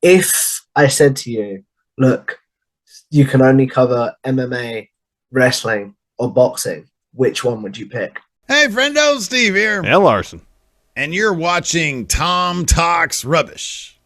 If I said to you, look, you can only cover MMA, wrestling, or boxing, which one would you pick? Hey, friendo, Steve here. And Larson. And you're watching Tom Talks Rubbish.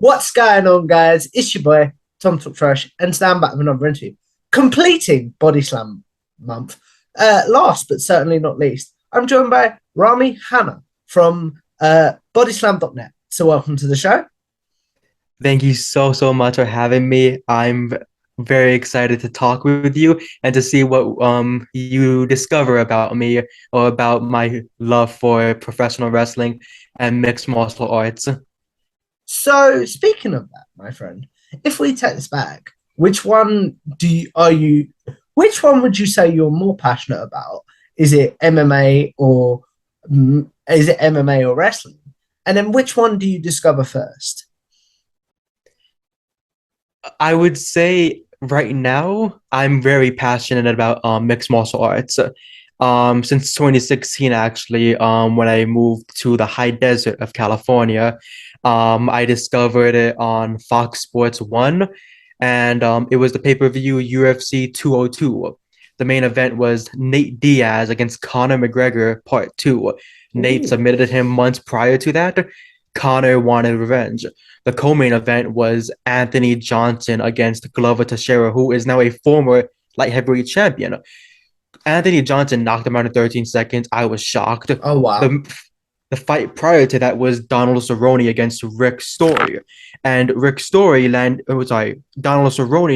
What's going on, guys? It's your boy, Tom Talk Trash, and today I'm back with another interview. Completing Body Slam month. Last but certainly not least, I'm joined by Rami from bodyslam.net. So welcome to the show. Thank you so much for having me. I'm very excited to talk with you and to see what you discover about me or about my love for professional wrestling and mixed martial arts. So speaking of that, my friend, if we take this back, which one which one would you say you're more passionate about? Is it MMA or wrestling? And then which one do you discover first? I would say right now I'm very passionate about mixed martial arts. Since 2016, actually, when I moved to the high desert of California, I discovered it on Fox Sports 1, and it was the pay-per-view UFC 202. The main event was Nate Diaz against Conor McGregor Part 2. Nate submitted him months prior to that. Conor wanted revenge. The co-main event was Anthony Johnson against Glover Teixeira, who is now a former light heavyweight champion. Anthony Johnson knocked him out in 13 seconds. I was shocked. Oh, wow. The fight prior to that was Donald Cerrone against Rick Story. And Donald Cerrone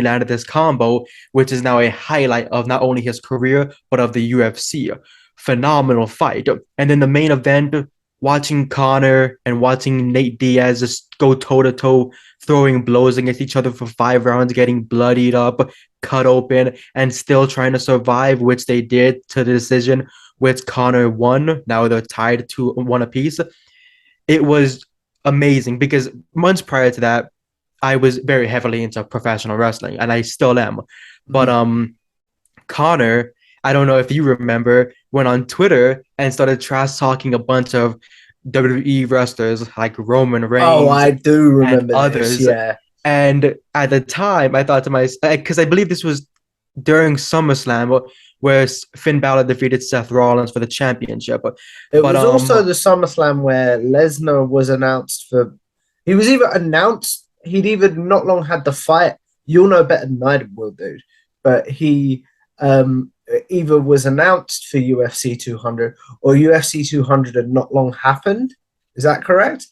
landed this combo, which is now a highlight of not only his career, but of the UFC. Phenomenal fight. And then the main event, watching Conor and watching Nate Diaz just go toe-to-toe, throwing blows against each other for 5 rounds, getting bloodied up, cut open, and still trying to survive, which they did to the decision, which Conor won. Now they're tied to 1 apiece. It was amazing because months prior to that, I was very heavily into professional wrestling, and I still am. But Conor, I don't know if you remember, went on Twitter and started trash talking a bunch of WWE wrestlers like Roman Reigns. Oh, I do remember others. This, yeah. And at the time, I thought to myself, because I believe this was during SummerSlam, where Finn Balor defeated Seth Rollins for the championship. It was also the SummerSlam where Lesnar was announced for. He was either announced. He'd even not long had the fight. You'll know better than I will, dude. But he either was announced for UFC 200 or UFC 200 had not long happened. Is that correct?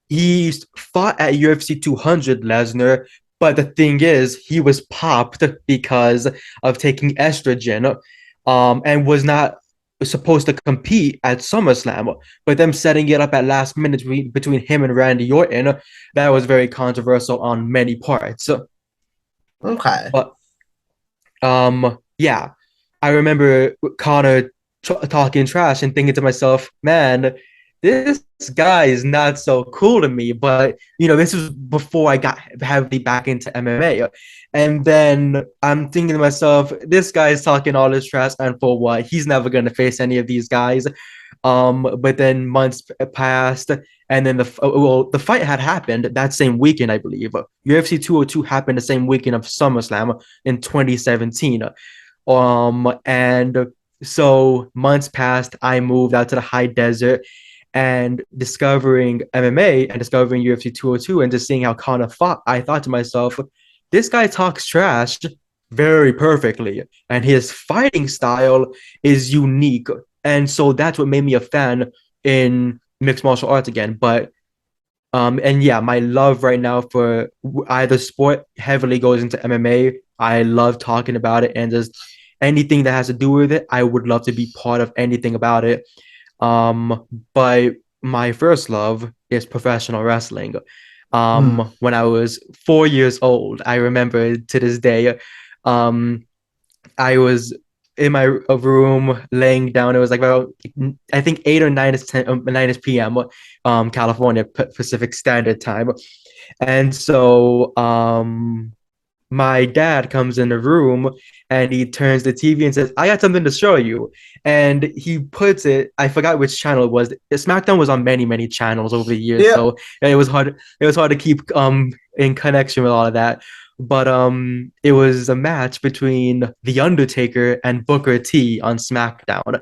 He fought at UFC 200, Lesnar, but the thing is, he was popped because of taking estrogen, and was not supposed to compete at SummerSlam. But them setting it up at last minute between him and Randy Orton, that was very controversial on many parts. Okay. But yeah, I remember Conor talking trash and thinking to myself, man, this guy is not so cool to me. But, this was before I got heavily back into MMA. And then I'm thinking to myself, this guy is talking all this trash, and for what? He's never going to face any of these guys. But then months passed, and then the fight had happened that same weekend, I believe. UFC 202 happened the same weekend of SummerSlam in 2017. And so months passed, I moved out to the high desert, and discovering MMA and discovering UFC 202 and just seeing how Conor fought, I thought to myself, this guy talks trash very perfectly, and his fighting style is unique. And so that's what made me a fan in mixed martial arts again. But and yeah, my love right now for either sport heavily goes into MMA. I love talking about it, and just anything that has to do with it, I would love to be part of anything about it. But my first love is professional wrestling. Mm. When I was 4 years old, I remember to this day, um, I was in my room laying down. It was like about, I think 8 or 9 is 10, 9 is p.m. California Pacific Standard Time, and so my dad comes in the room and he turns the TV and says, "I got something to show you." And he puts it, I forgot which channel it was. SmackDown was on many, many channels over the years, Yeah. so it was hard to keep in connection with all of that. But it was a match between The Undertaker and Booker T on SmackDown.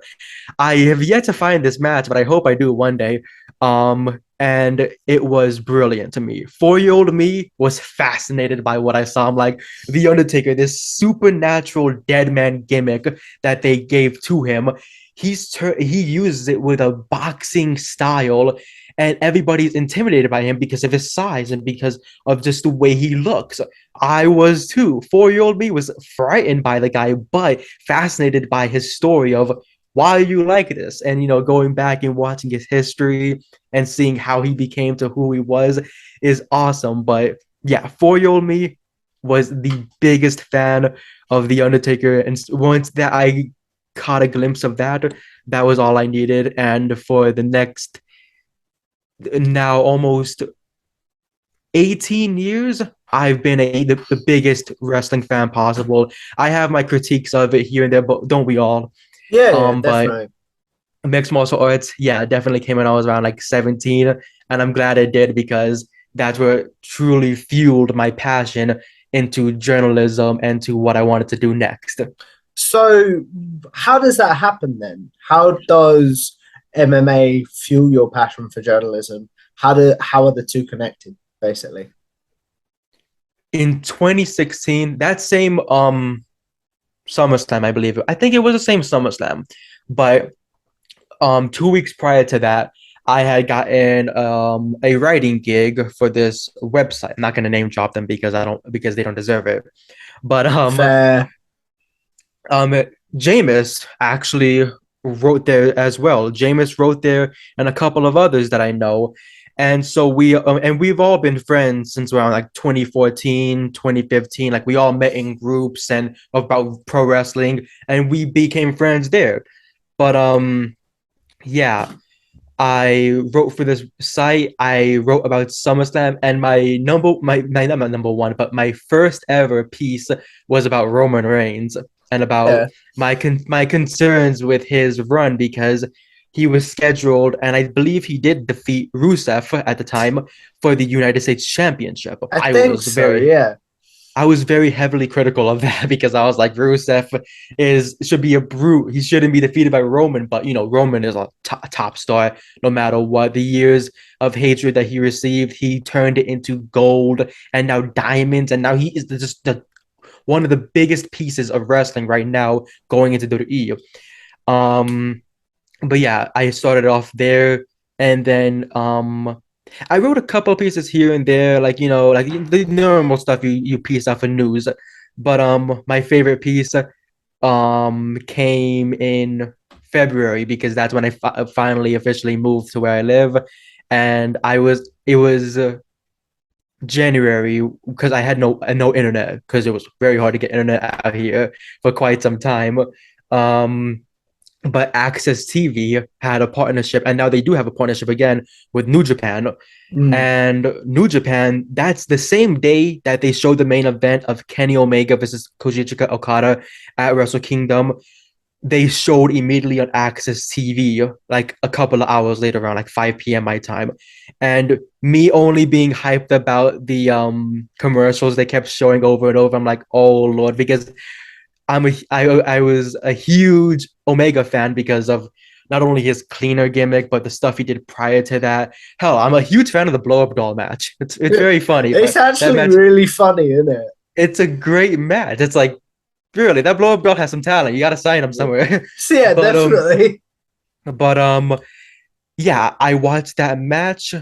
I have yet to find this match, but I hope I do one day. And it was brilliant to me. 4-year-old me was fascinated by what I saw. I'm like, The Undertaker, this supernatural dead man gimmick that they gave to him. He uses it with a boxing style, and everybody's intimidated by him because of his size and because of just the way he looks. I was too. 4-year-old me was frightened by the guy, but fascinated by his story of why are you like this? And going back and watching his history and seeing how he became to who he was is awesome. But yeah, 4-year-old me was the biggest fan of The Undertaker. And once that I caught a glimpse of that, that was all I needed. And for the next now almost 18 years, I've been the biggest wrestling fan possible. I have my critiques of it here and there, but don't we all? Yeah, yeah, But definitely. mixed martial arts, yeah, it definitely came when I was around like 17. And I'm glad it did because that's what truly fueled my passion into journalism and to what I wanted to do next. So, how does that happen then? How does MMA fuel your passion for journalism? How are the two connected, basically? In 2016, that same SummerSlam, I believe. I think it was the same SummerSlam, but 2 weeks prior to that, I had gotten a writing gig for this website. I'm not gonna name drop them because they don't deserve it. But Fair. um Jameis actually wrote there as well. Jameis wrote there and a couple of others that I know. And so we've all been friends since around like 2014, 2015. Like we all met in groups and about pro wrestling and we became friends there. But yeah, I wrote for this site. I wrote about SummerSlam, and not my number one, but my first ever piece was about Roman Reigns and about Yeah. my concerns with his run because he was scheduled, and I believe he did defeat Rusev at the time for the United States Championship. I think so, yeah. I was very heavily critical of that because I was like, Rusev should be a brute. He shouldn't be defeated by Roman, but Roman is a top star no matter what. The years of hatred that he received, he turned it into gold and now diamonds, and now he is just one of the biggest pieces of wrestling right now going into WWE. But yeah, I started off there, and then I wrote a couple of pieces here and there, like like the normal stuff you piece off of news. But my favorite piece came in February because that's when I finally officially moved to where I live, and it was January because I had no internet because it was very hard to get internet out here for quite some time. Um, but Access TV had a partnership, and now they do have a partnership again with New Japan. Mm. And New Japan, that's the same day that they showed the main event of Kenny Omega versus Koji Okada at Wrestle Kingdom. They showed immediately on Access TV, like a couple of hours later, around like 5 p.m. my time. And me only being hyped about the commercials they kept showing over and over, I'm like, oh Lord, because I was a huge Omega fan because of not only his cleaner gimmick, but the stuff he did prior to that. Hell, I'm a huge fan of the blow up doll match. It's very funny, It's but that actually match, really funny, isn't it? it's a great match. It's like really that blow up doll has some talent. You got to sign him somewhere. So yeah, but definitely. but yeah, I watched that match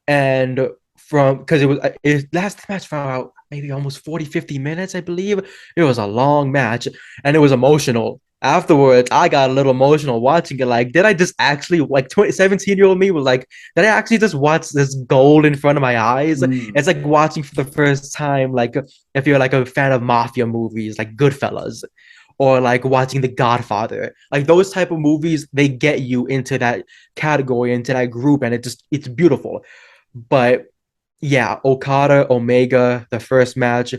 and from because it last match for about maybe almost 40, 50 minutes, I believe. It was a long match and it was emotional. afterwards, I got a little emotional watching it. Like, did I just actually, like, 17-year-old me was like, did I actually just watch this gold in front of my eyes? Mm. It's like watching for the first time, like, if you're like a fan of mafia movies, like Goodfellas, or like watching The Godfather. Like those type of movies, they get you into that category, into that group, and it's beautiful. But yeah, Okada Omega, the first match,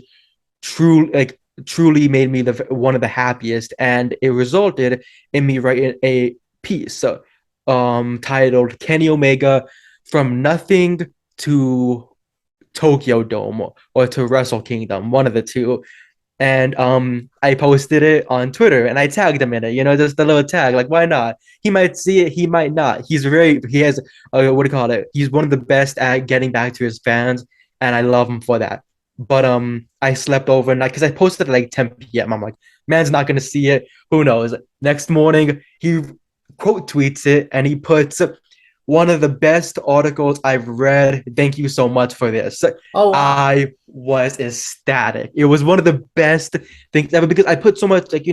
truly made me one of the happiest, and it resulted in me writing a piece titled Kenny Omega from nothing to Tokyo Dome or to Wrestle Kingdom, one of the two. And I posted it on Twitter and I tagged him in it, just a little tag. Like, why not? He might see it, he might not. He has what do you call it? He's one of the best at getting back to his fans, and I love him for that. But I slept overnight because I posted at like 10 p.m. I'm like, man's not gonna see it. Who knows? Next morning, he quote tweets it and he puts one of the best articles I've read. Thank you so much for this. Oh wow. I was ecstatic. It was one of the best things ever because I put so much, like,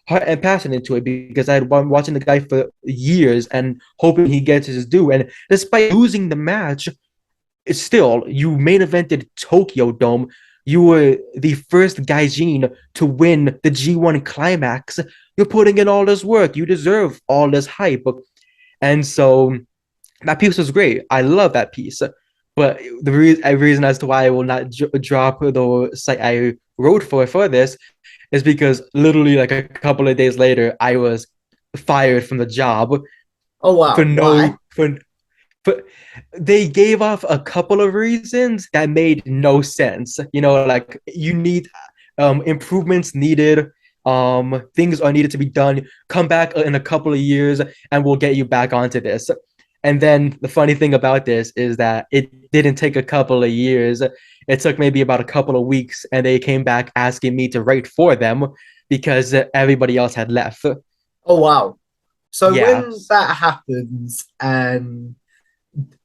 heart and passion into it because I had been watching the guy for years and hoping he gets his due. And despite losing the match, it's still, you main evented Tokyo Dome. You were the first Gaijin to win the G1 climax. You're putting in all this work. You deserve all this hype. And so that piece was great. I love that piece. But the reason as to why I will not drop the site I wrote for this is because literally like a couple of days later, I was fired from the job Oh wow. for Why? no for they gave off a couple of reasons that made no sense. Like you need improvements needed. Things are needed to be done. Come back in a couple of years and we'll get you back onto this. And then the funny thing about this is that it didn't take a couple of years. It took maybe about a couple of weeks, and they came back asking me to write for them because everybody else had left. Oh wow. So Yeah. when that happens and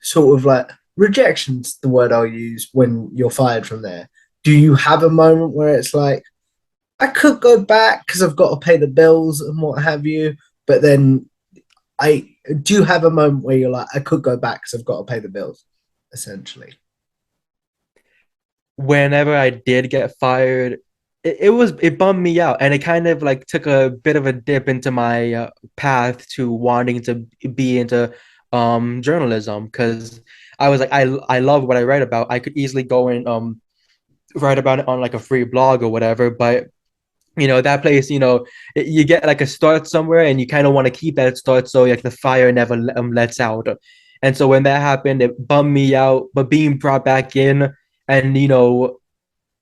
sort of like rejection's the word I'll use when you're fired from there, do you have a moment where it's like, I could go back because I've got to pay the bills and what have you, but then I do you have a moment where you're like, I could go back because I've got to pay the bills, essentially? Whenever I did get fired, it bummed me out, and it kind of like took a bit of a dip into my path to wanting to be into journalism because I was like, I love what I write about. I could easily go and write about it on like a free blog or whatever, but that place, you get like a start somewhere and you kind of want to keep that start so like the fire never lets out. And so when that happened, it bummed me out. But being brought back in, and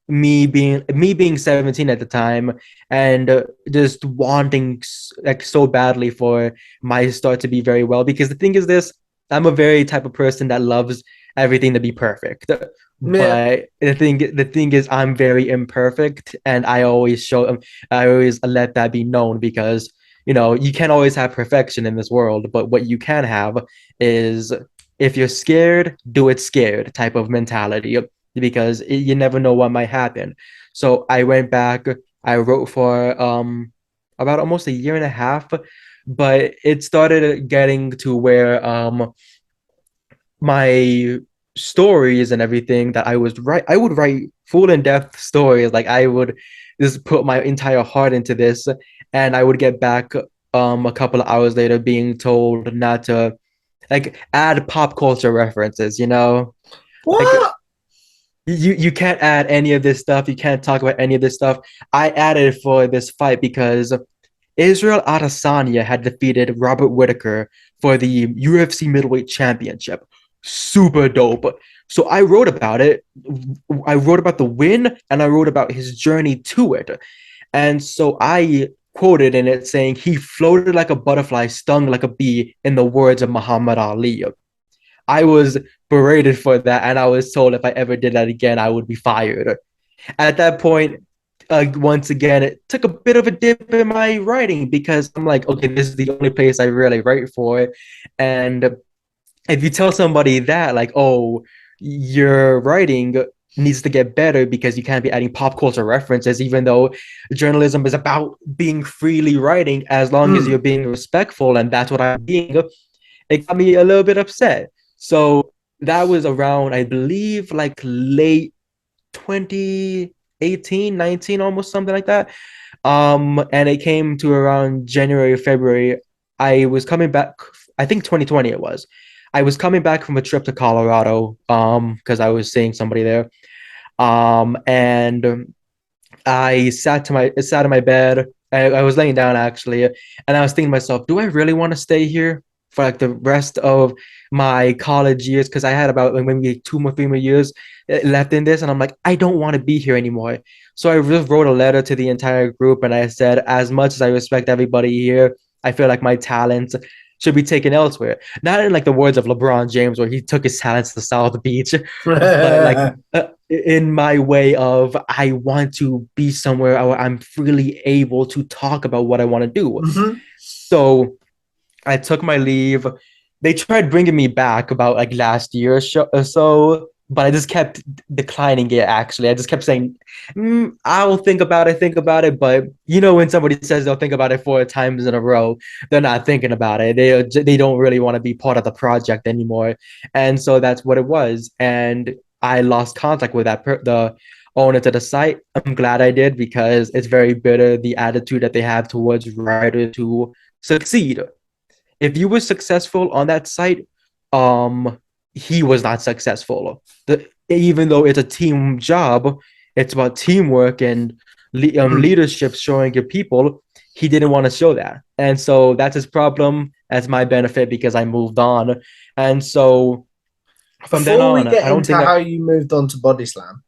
me being 17 at the time, and just wanting like so badly for my start to be very well, because the thing is this, I'm a very type of person that loves everything to be perfect, Yeah. but the thing is I'm very imperfect, and I always let that be known, because you can't always have perfection in this world, but what you can have is, if you're scared, do it scared type of mentality, because you never know what might happen. So I went back, I wrote for about almost a year and a half, but it started getting to where my stories and everything that I would write full in-depth stories. Like I would just put my entire heart into this, and I would get back a couple of hours later being told not to like add pop culture references, like What? you can't add any of this stuff. You can't talk about any of this stuff. I added for this fight because Israel Adesanya had defeated Robert Whitaker for the UFC middleweight championship. Super dope. So I wrote about it. I wrote about the win, and I wrote about his journey to it. And so I quoted in it saying he floated like a butterfly, stung like a bee, in the words of Muhammad Ali. I was berated for that, and I was told if I ever did that again, I would be fired. At that point, once again, it took a bit of a dip in my writing, because I'm like, okay, this is the only place I really write for. And if you tell somebody that, like, oh, your writing needs to get better because you can't be adding pop culture references, even though journalism is about being freely writing as long as you're being respectful, and that's what I'm being. It got me a little bit upset. So that was around, I believe, like late 2018, 19, almost something like that. And it came to around January, February. I was coming back, I think 2020 it was. I was coming back from a trip to Colorado, because I was seeing somebody there. And I sat in my bed. I was laying down actually, and I was thinking to myself, do I really want to stay here for like the rest of my college years? Because I had about like maybe 2 more, 3 more years left in this, and I'm like, I don't want to be here anymore. So I just wrote a letter to the entire group, and I said, as much as I respect everybody here, I feel like my talents should be taken elsewhere. Not in like the words of LeBron James, where he took his talents to South Beach, but like in my way of I want to be somewhere where I'm freely able to talk about what I want to do. Mhm. So I took my leave. They tried bringing me back about like last year or so, but I just kept declining it. Actually, I just kept saying, "I'll think about it." But you know, when somebody says they'll think about it 4 times in a row, they're not thinking about it. They don't really want to be part of the project anymore, and so that's what it was. And I lost contact with the owner to the site. I'm glad I did because it's very bitter the attitude that they have towards writers who succeed. If you were successful on that site, he was not successful. Even though it's a team job, it's about teamwork and leadership, showing your people. He didn't want to show that, and so that's his problem. That's my benefit because I moved on, and so from then Before we on, get I don't into think how you moved on to body slam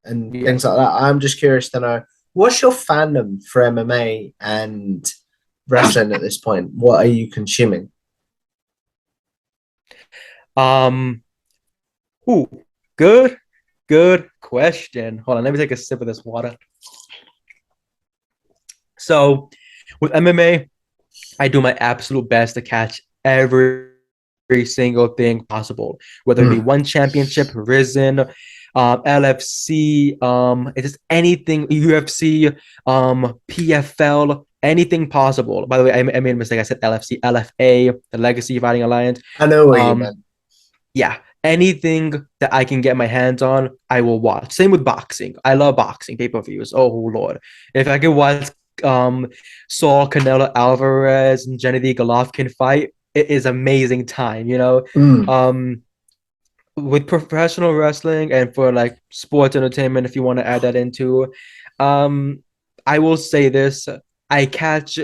and yeah. things like that, I'm just curious to know what's your fandom for MMA and wrestling at this point? What are you consuming? Um. Ooh, good question. Hold on, let me take a sip of this water. So, with MMA, I do my absolute best to catch every single thing possible, whether it be Mm. one championship, Risen, LFC, it's just anything, UFC, PFL, anything possible. By the way, I made a mistake. I said LFC, LFA, the Legacy Fighting Alliance. I know what you Um, meant. yeah, anything that I can get my hands on, I will watch. Same with boxing. I love boxing pay-per-views. Oh Lord, if I could watch Saul Canelo Alvarez and Gennady Golovkin fight, it is amazing time. Mm. Um, with professional wrestling and for like sports entertainment, if you want to add that into, um, I will say this: I catch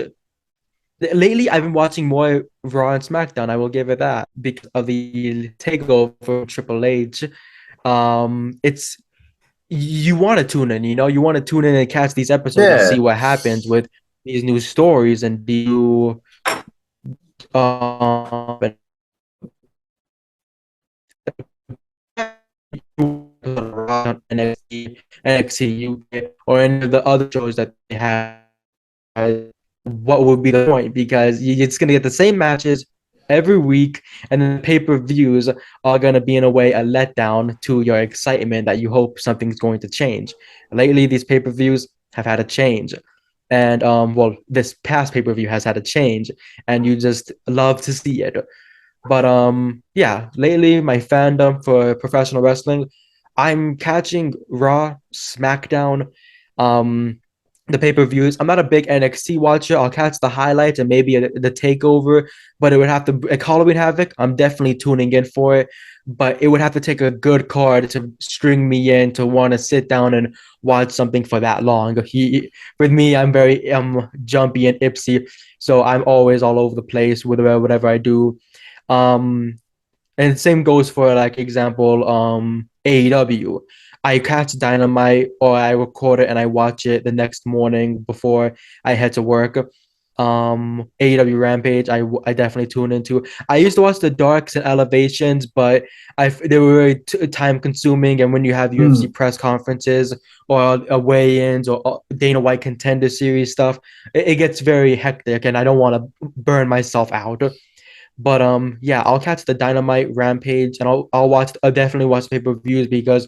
lately, I've been watching more Raw and SmackDown. I will give it that because of the takeover from Triple H. It's you want to tune in, you want to tune in and catch these episodes and see Yeah. what happens with these new stories and new um NXT, NXT UK, or any of the other shows that they have. What would be the point? Because it's going to get the same matches every week, and then pay-per-views are going to be in a way a letdown to your excitement that you hope something's going to change. Lately, these pay-per-views have had a change, and well, this past pay-per-view has had a change, and you just love to see it. But yeah, lately my fandom for professional wrestling, I'm catching Raw, SmackDown, um, the pay-per-views. I'm not a big NXT watcher. I'll catch the highlights and maybe the takeover, but it would have to like Halloween Havoc. I'm definitely tuning in for it, but it would have to take a good card to string me in to want to sit down and watch something for that long. With me, I'm very jumpy and ipsy, so I'm always all over the place with whatever I do. Um, and same goes for like example, AEW. I catch Dynamite or I record it and I watch it the next morning before I head to work. AEW Rampage, I definitely tune into. I used to watch the Darks and Elevations, but they were very time consuming. And when you have UFC Mm. press conferences or weigh-ins or Dana White Contender Series stuff, it gets very hectic, and I don't want to burn myself out. But yeah, I'll catch the Dynamite Rampage and I'll definitely watch pay-per-views because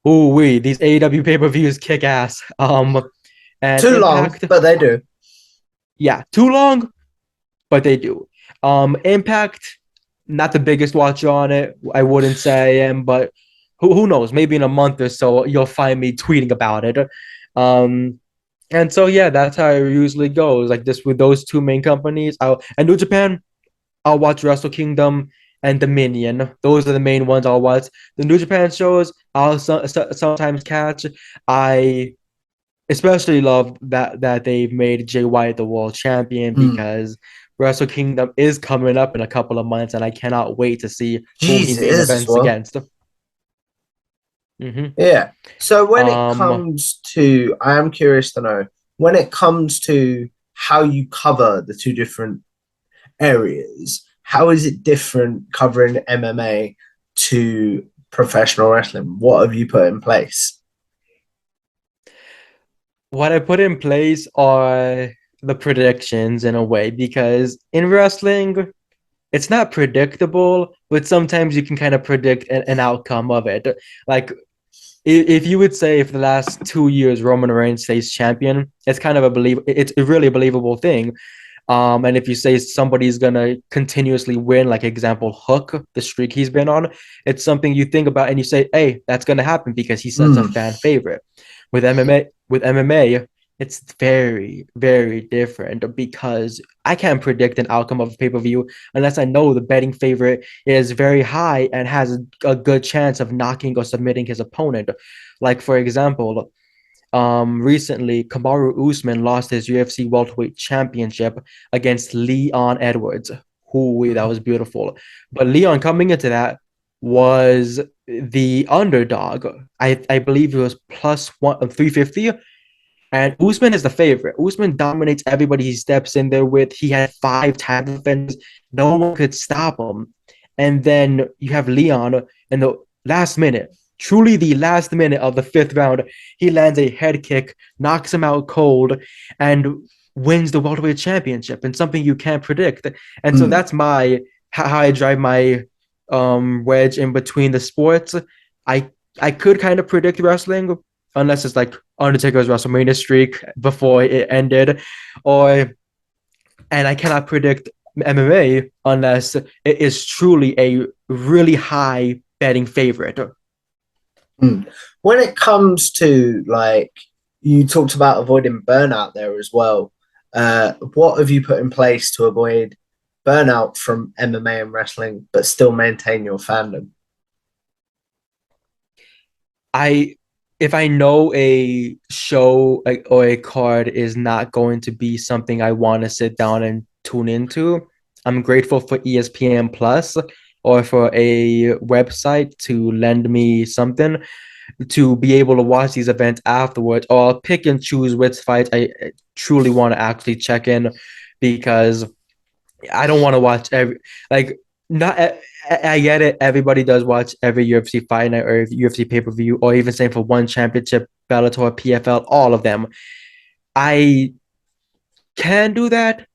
Ooh, these AEW pay-per-views kick ass. And Too long, Impact, but they do. yeah, too long, but they do. Impact, not the biggest watcher on it. I wouldn't say I am, but who knows? Maybe in a month or so, you'll find me tweeting about it. Um, and so yeah, that's how it usually goes. Like this with those two main companies. And New Japan, I'll watch Wrestle Kingdom and Dominion. Those are the main ones I'll watch. The New Japan shows I'll sometimes catch. I especially love that they've made Jay White the world champion Mm. because Wrestle Kingdom is coming up in a couple of months, and I cannot wait to see who he Jeez, it main is as events well. against. Hmm Yeah. So when it Um, comes to, I am curious to know, when it comes to how you cover the two different areas, how is it different covering MMA to professional wrestling? What have you put in place? what I put in place are the predictions in a way because in wrestling, it's not predictable, but sometimes you can kind of predict an outcome of it. Like if you would say if the last 2 years Roman Reigns stays champion, it's a really believable thing. And if you say somebody's gonna continuously win, like example Hook, the streak he's been on, it's something you think about and you say, hey, that's gonna happen because he's such a Mm. fan favorite. With MMA, it's very, very different because I can't predict an outcome of a pay-per-view unless I know the betting favorite is very high and has a good chance of knocking or submitting his opponent. Like for example, recently Kamaru Usman lost his UFC welterweight championship against Leon Edwards. Who that was beautiful. But Leon coming into that was the underdog. I believe it was plus 350. And Usman is the favorite. Usman dominates everybody he steps in there with. He had 5 title defenses. No one could stop him. And then you have Leon in the last minute, truly the last minute of the 5th round. He lands a head kick, knocks him out cold, and wins the welterweight championship. And something you can't predict. And so Mm. that's how I drive my wedge in between the sports. I I could kind of predict wrestling unless it's like Undertaker's WrestleMania streak before it ended, or and I cannot predict MMA unless it is truly a really high betting favorite. Mm. When it comes to like you talked about avoiding burnout there as well, what have you put in place to avoid burnout from MMA and wrestling, but still maintain your fandom? I if I know a show or a card is not going to be something I want to sit down and tune into, I'm grateful for ESPN Plus or for a website to lend me something to be able to watch these events afterwards, or I'll pick and choose which fights I truly want to actually check in because I don't want to watch every like not. I get it. Everybody does watch every UFC fight night or UFC pay per view, or even same for one championship, Bellator, PFL, all of them. I can do that,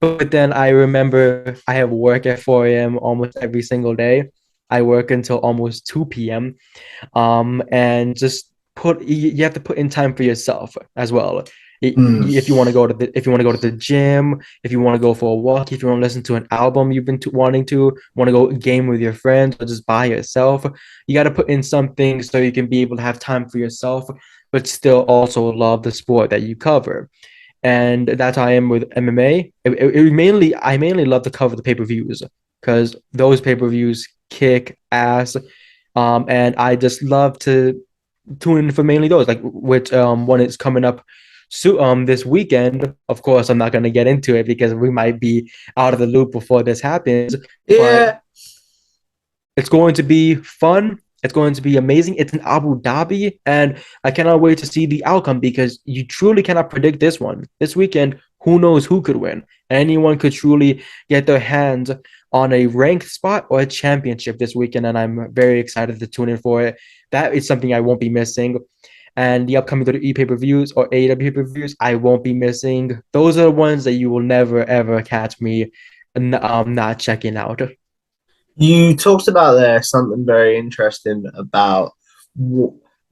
but then I remember I have work at 4 a.m. almost every single day. I work until almost 2 p.m. And just you have to put in time for yourself as well. Mm. If you want to go to the gym, if you want to go for a walk, if you want to listen to an album you've been wanting to, want to go game with your friends or just by yourself, you got to put in something so you can be able to have time for yourself, but still also love the sport that you cover. And that's how I am with MMA. I mainly love to cover the pay-per-views because those pay-per-views kick ass. And I just love to tune in for mainly those, like which one is coming up this weekend. Of course, I'm not gonna get into it because we might be out of the loop before this happens, but Yeah. it's going to be fun. It's going to be amazing. It's in Abu Dhabi, and I cannot wait to see the outcome because you truly cannot predict this one. This weekend, who knows who could win? Anyone could truly get their hands on a ranked spot or a championship this weekend, and I'm very excited to tune in for it. That is something I won't be missing. And the upcoming WWE pay-per-views or AEW pay-per-views, I won't be missing. Those are the ones that you will never ever catch me not checking out. You talked about there something very interesting about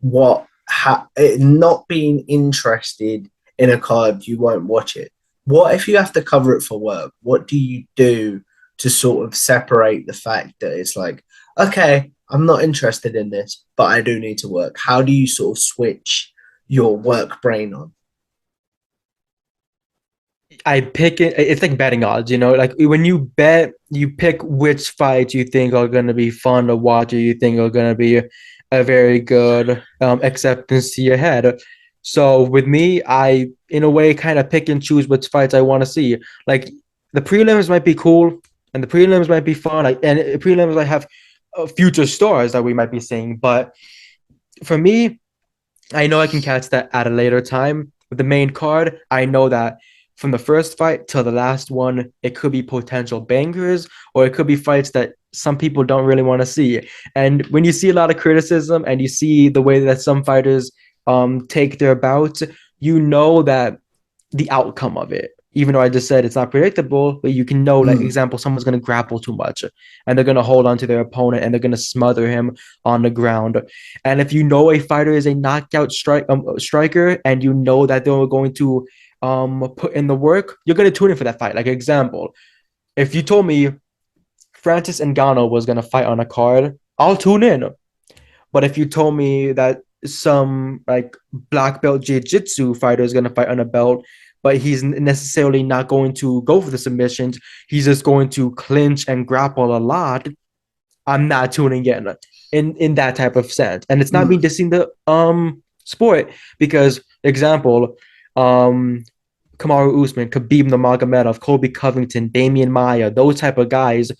not being interested in a card, you won't watch it. What if you have to cover it for work? What do you do to sort of separate the fact that it's like, okay, I'm not interested in this, but I do need to work? How do you sort of switch your work brain on? I pick it. It's like betting odds, like when you bet, you pick which fights you think are going to be fun to watch or you think are going to be a very good acceptance to your head. So with me, I, in a way, kind of pick and choose which fights I want to see. Like the prelims might be cool and the prelims might be fun. And prelims might have future stars that we might be seeing. But for me, I know I can catch that at a later time. With the main card, I know that from the first fight till the last one, it could be potential bangers or it could be fights that some people don't really want to see. And when you see a lot of criticism and you see the way that some fighters take their bouts, you know that the outcome of it. Even though I just said it's not predictable, but you can know, like, example, someone's going to grapple too much and they're going to hold on to their opponent and they're going to smother him on the ground. And if you know a fighter is a knockout striker and you know that they're going to put in the work, you're going to tune in for that fight. Like, example, if you told me Francis Ngannou was going to fight on a card, I'll tune in. But if you told me that some like black belt jiu-jitsu fighter is going to fight on a belt, but he's necessarily not going to go for the submissions, he's just going to clinch and grapple a lot, I'm not tuning in that type of sense. And it's not me dissing the sport because, example, Kamaru Usman, Khabib Nurmagomedov, Colby Covington, Damian Maia, those type of guys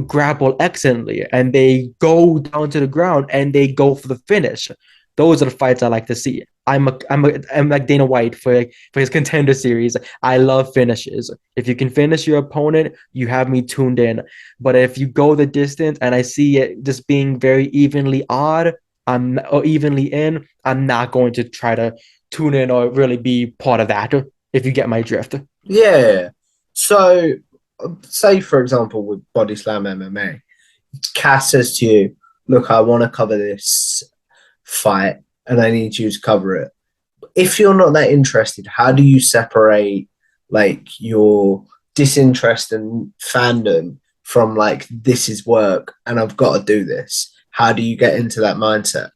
grapple excellently and they go down to the ground and they go for the finish. Those are the fights I like to see. I'm like Dana White for his Contender Series. I love finishes. If you can finish your opponent, you have me tuned in. But if you go the distance and I see it just being very evenly odd, or evenly in, I'm not going to try to tune in or really be part of that. If you get my drift. Yeah. So, say for example, with Body Slam MMA, Cass says to you, "Look, I want to cover this fight and I need you to cover it." If you're not that interested, how do you separate like your disinterest and fandom from like, this is work and I've got to do this? How do you get into that mindset?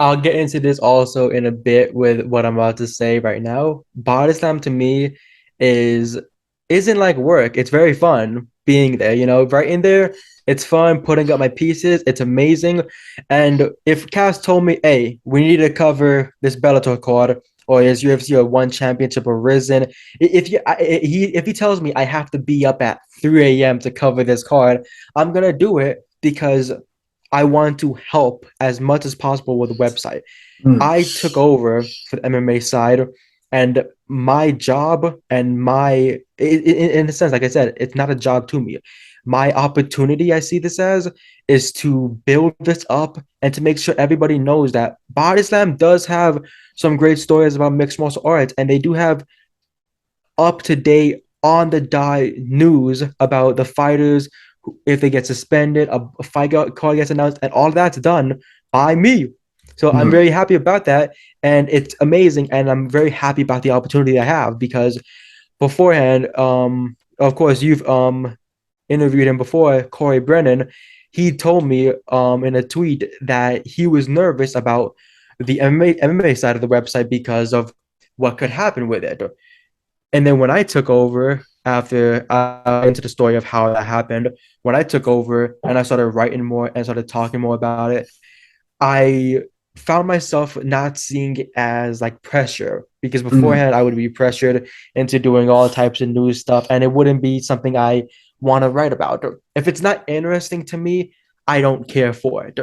I'll get into this also in a bit with what I'm about to say right now. Body Slam to me isn't like work. It's very fun being there, right in there. It's fun putting up my pieces. It's amazing. And if Cass told me, hey, we need to cover this Bellator card or his UFC or one championship or Risen, if he tells me I have to be up at 3 a.m. to cover this card, I'm gonna do it because I want to help as much as possible with the website. I took over for the MMA side, and my job and in a sense, like I said, it's not a job to me. My opportunity, I see this as, is to build this up and to make sure everybody knows that Body Slam does have some great stories about mixed martial arts, and they do have up to date on the dot news about the fighters if they get suspended, a fight card gets announced, and all that's done by me. So I'm very happy about that, and it's amazing, and I'm very happy about the opportunity I have because beforehand, of course, you've interviewed him before, Corey Brennan. He told me in a tweet that he was nervous about the MMA side of the website because of what could happen with it. And then when I took over, after I into the story of how that happened, when I took over and I started writing more and started talking more about it, I found myself not seeing it as like pressure because beforehand I would be pressured into doing all types of new stuff and it wouldn't be something I want to write about. If it's not interesting to me, I don't care for it.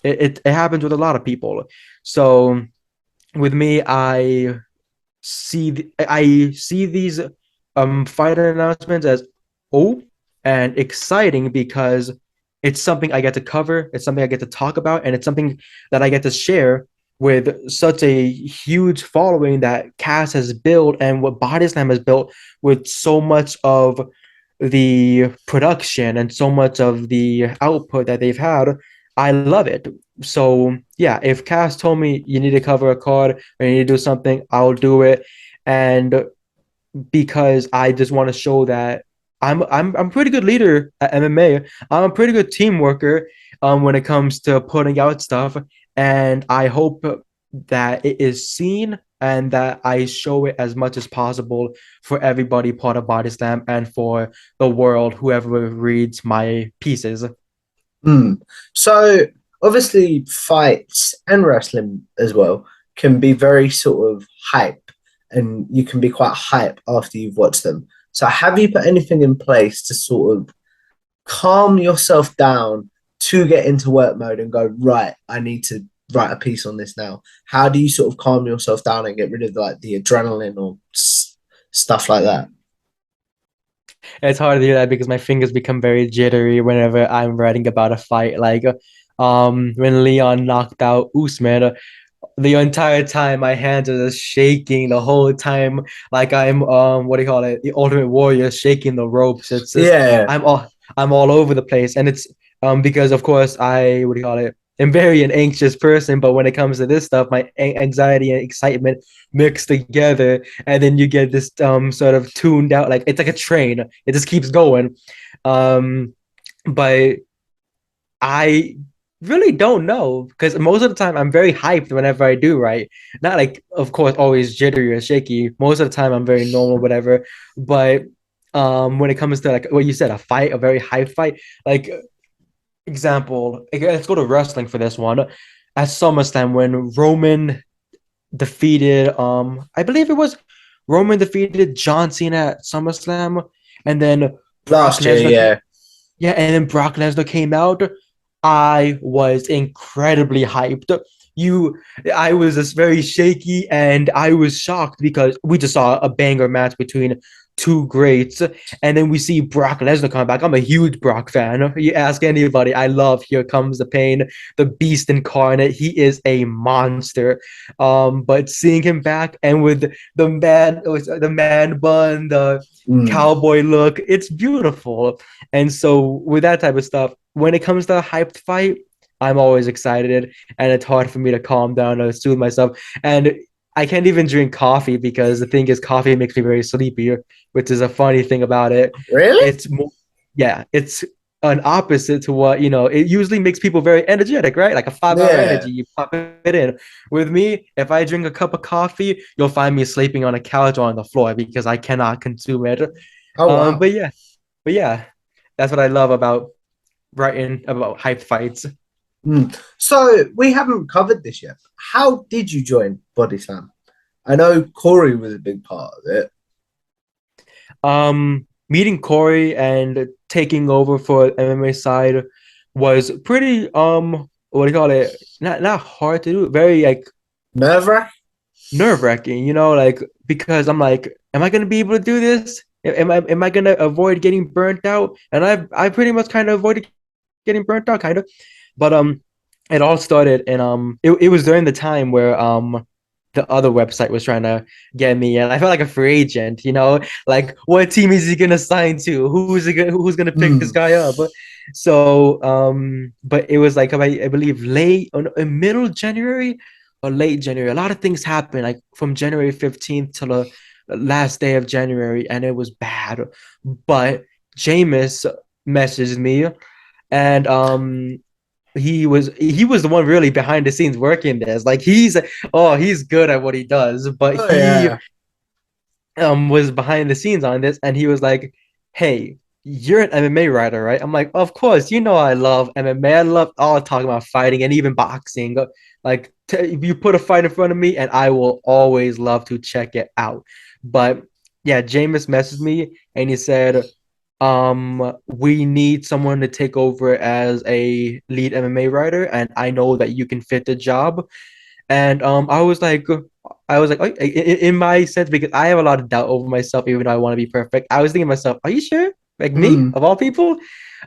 It happens with a lot of people. So with me, I see these fighter announcements as and exciting because it's something I get to cover, it's something I get to talk about, and it's something that I get to share with such a huge following that Cass has built and what Body Slam has built with so much of the production and so much of the output that they've had. I love it. So yeah, if Cass told me you need to cover a card or you need to do something, I'll do it. And because I just want to show that I'm a pretty good leader at MMA. I'm a pretty good team worker when it comes to putting out stuff. And I hope that it is seen and that I show it as much as possible for everybody part of Body Slam and for the world, whoever reads my pieces. So obviously, fights and wrestling as well can be very sort of hype, and you can be quite hype after you've watched them. So have you put anything in place to sort of calm yourself down to get into work mode and go, right, I need to write a piece on this now? How do you sort of calm yourself down and get rid of like the adrenaline or stuff like that? It's hard to do that because my fingers become very jittery whenever I'm writing about a fight. Like when Leon knocked out Usman, the entire time my hands are just shaking the whole time, like I'm what do you call it, the Ultimate Warrior shaking the ropes. It's just Yeah. I'm all over the place, and it's because of course I what do you call it, I'm very an anxious person, but when it comes to this stuff, my anxiety and excitement mix together, and then you get this sort of tuned out, like it's like a train, it just keeps going. um but I really don't know because most of the time I'm very hyped whenever I do, right? Not like, of course, always jittery or shaky. Most of the time I'm very normal, whatever. But when it comes to like what you said, a fight, a very hype fight, like example, let's go to wrestling for this one. At SummerSlam when Roman defeated, I believe it was Roman defeated John Cena at SummerSlam, and then Brock Last year, Lesnar. yeah. Yeah, and then Brock Lesnar came out. I was incredibly hyped. I was just very shaky and I was shocked because we just saw a banger match between two greats. And then we see Brock Lesnar come back. I'm a huge Brock fan. You ask anybody, I love Here Comes the Pain, the beast incarnate. He is a monster. But seeing him back and with the man bun, the Mm. cowboy look, it's beautiful. And so with that type of stuff, when it comes to a hyped fight, I'm always excited, and it's hard for me to calm down or soothe myself. And I can't even drink coffee because the thing is, coffee makes me very sleepy, which is a funny thing about it. Really? It's more, yeah, it's an opposite to what it usually makes people very energetic, right? Like a 5 hour Yeah. energy, you pop it in. With me, if I drink a cup of coffee, you'll find me sleeping on a couch or on the floor because I cannot consume it. Oh, Um, wow. but yeah, but yeah, that's what I love about writing about hype fights. So we haven't covered this yet. How did you join Body Slam? I know Corey was a big part of it. Meeting Corey and taking over for MMA side was pretty what do you call it? Not hard to do, very like Nerve-wrack? nerve-wracking, like because I'm like, am I gonna be able to do this? Am I gonna avoid getting burnt out? And I pretty much kind of avoided getting burnt out, kind of. But it all started and it was during the time where the other website was trying to get me and I felt like a free agent, like what team is he gonna sign to? Who's gonna pick this Mm. guy up? So but it was like I believe late in middle January or late January. A lot of things happened like from January 15th to the last day of January, and it was bad. But Jameis messaged me and he was the one really behind the scenes working this. Like he's good at what he does, but Oh, he yeah. was behind the scenes on this, and he was like, "Hey, you're an MMA writer, right?" I'm like, "Of course, I love MMA. I love all talking about fighting and even boxing. Like, you put a fight in front of me, and I will always love to check it out." But yeah, Jameis messaged me and he said, we need someone to take over as a lead MMA writer, and I know that you can fit the job. And I was like, in my sense, because I have a lot of doubt over myself, even though I want to be perfect. I was thinking to myself, are you sure? Like me, Mm. of all people?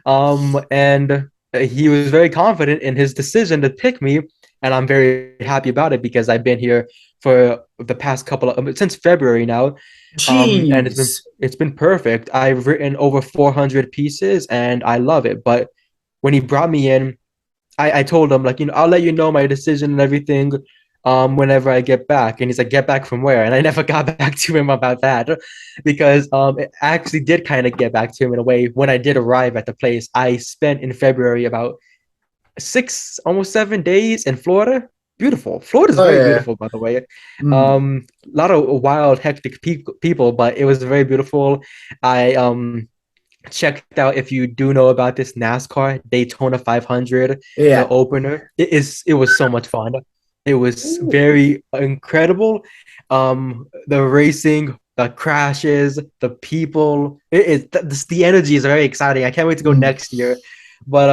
And he was very confident in his decision to pick me, and I'm very happy about it because I've been here for the past couple of since February now, and it's been Jeez. it's been perfect. I've written over 400 pieces, and I love it. But when he brought me in, I told him, like, I'll let you know my decision and everything whenever I get back. And he's like, get back from where? And I never got back to him about that because it actually did kind of get back to him in a way when I did arrive at the place. I spent in February about almost 7 days in Florida. Beautiful. Florida is Oh very yeah. beautiful, by the way. Mm. A lot of wild, hectic people, but it was very beautiful. I checked out, if you do know about this, NASCAR Daytona 500, the Yeah. opener. It was so much fun. It was Ooh. very incredible. The racing, the crashes, the people. The energy is very exciting. I can't wait to go Mm. next year. But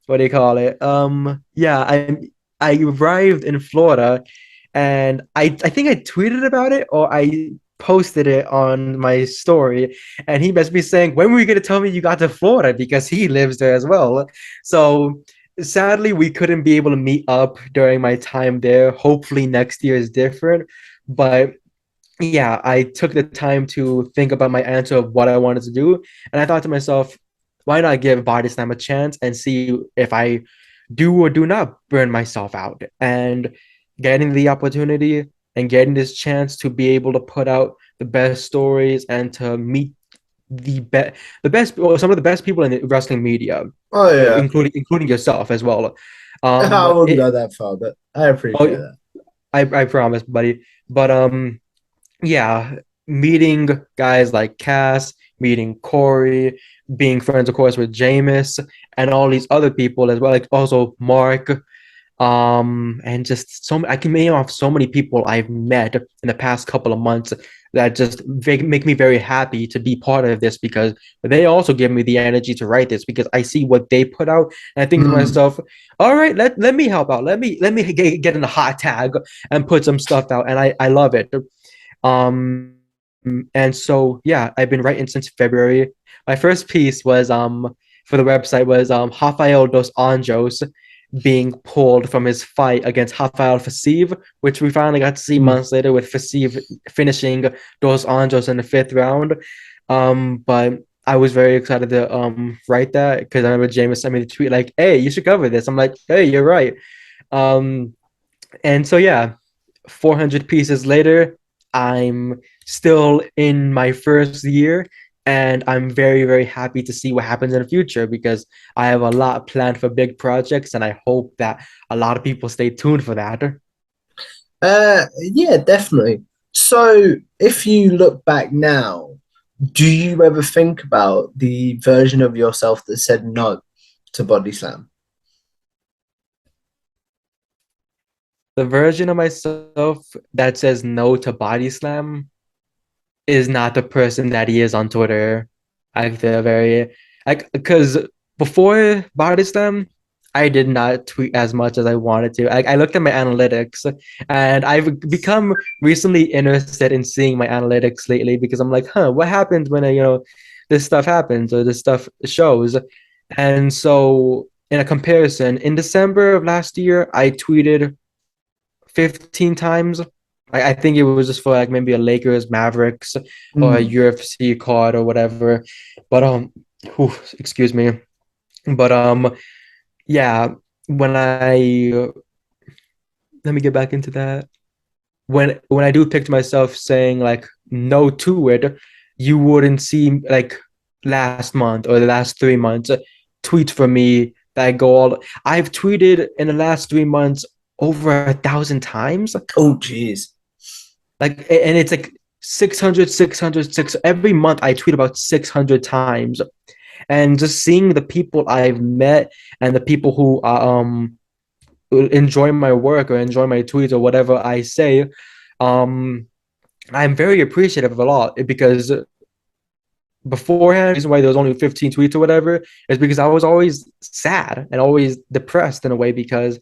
what do you call it? Yeah, I arrived in Florida, and I think I tweeted about it, or I posted it on my story, and he must be saying, when were you going to tell me you got to Florida? Because he lives there as well. So sadly, we couldn't be able to meet up during my time there. Hopefully next year is different. But yeah, I took the time to think about my answer of what I wanted to do. And I thought to myself, why not give Body Slam a chance and see if I do or do not burn myself out? And getting the opportunity and getting this chance to be able to put out the best stories and to meet the best, or some of the best people in the wrestling media, Oh yeah. including yourself as well. I wouldn't It go that far, but I appreciate oh, that. I promise, buddy. But yeah, meeting guys like Cass, meeting Corey, being friends, of course, with Jameis and all these other people as well, like also Mark, and just I can name off so many people I've met in the past couple of months that just make me very happy to be part of this, because they also give me the energy to write this, because I see what they put out and I think to Mm. myself, all right, let me help out, let me get in a hot tag and put some stuff out, and I love it. um, and so yeah, I've been writing since February. My first piece was for the website was Rafael dos Anjos being pulled from his fight against Rafael Fasiv, which we finally got to see Mm. months later with Fasiv finishing Dos Anjos in the fifth round. But I was very excited to write that, because I remember James sent me the tweet like, "Hey, you should cover this." I'm like, "Hey, you're right." Um, and so yeah, 400 pieces later, I'm still in my first year, and I'm very, very happy to see what happens in the future, because I have a lot planned for big projects, and I hope that a lot of people stay tuned for that. Yeah, definitely. So, if you look back now, do you ever think about the version of yourself that said no to Body Slam? The version of myself that says no to Body Slam is not the person that he is on Twitter. Like the very like because before Body Slam, I did not tweet as much as I wanted to. I looked at my analytics, and I've become recently interested in seeing my analytics lately, because I'm like, huh, what happens when this stuff happens or this stuff shows? And so in a comparison, in December of last year, I tweeted 15 times. I think it was just for like maybe a Lakers, Mavericks, or a Mm. UFC card or whatever. But excuse me. But yeah, when I let me get back into that. When I do picture myself saying like no to it, you wouldn't see like last month or the last 3 months tweets from me that I go all. I've tweeted in the last 3 months over 1,000 times. Oh, jeez. Like, and it's like 600, 600, 600. Every month I tweet about 600 times. And just seeing the people I've met and the people who enjoy my work or enjoy my tweets or whatever I say, um, I'm very appreciative of a lot, because beforehand, the reason why there was only 15 tweets or whatever is because I was always sad and always depressed in a way, because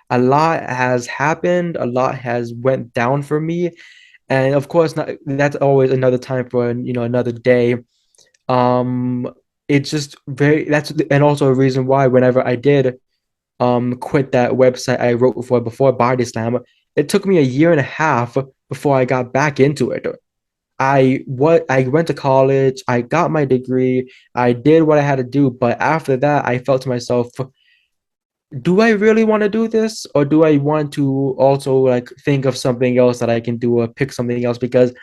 a lot has happened, a lot has went down for me, and of course not, that's always another time for another day. um it's just very that's and also a reason why whenever I did quit that website I wrote for before Body Slam, it took me a year and a half before I got back into it. I went to college, I got my degree, I did what I had to do, but after that I felt to myself, do I really want to do this, or do I want to also like think of something else that I can do, or pick something else? Because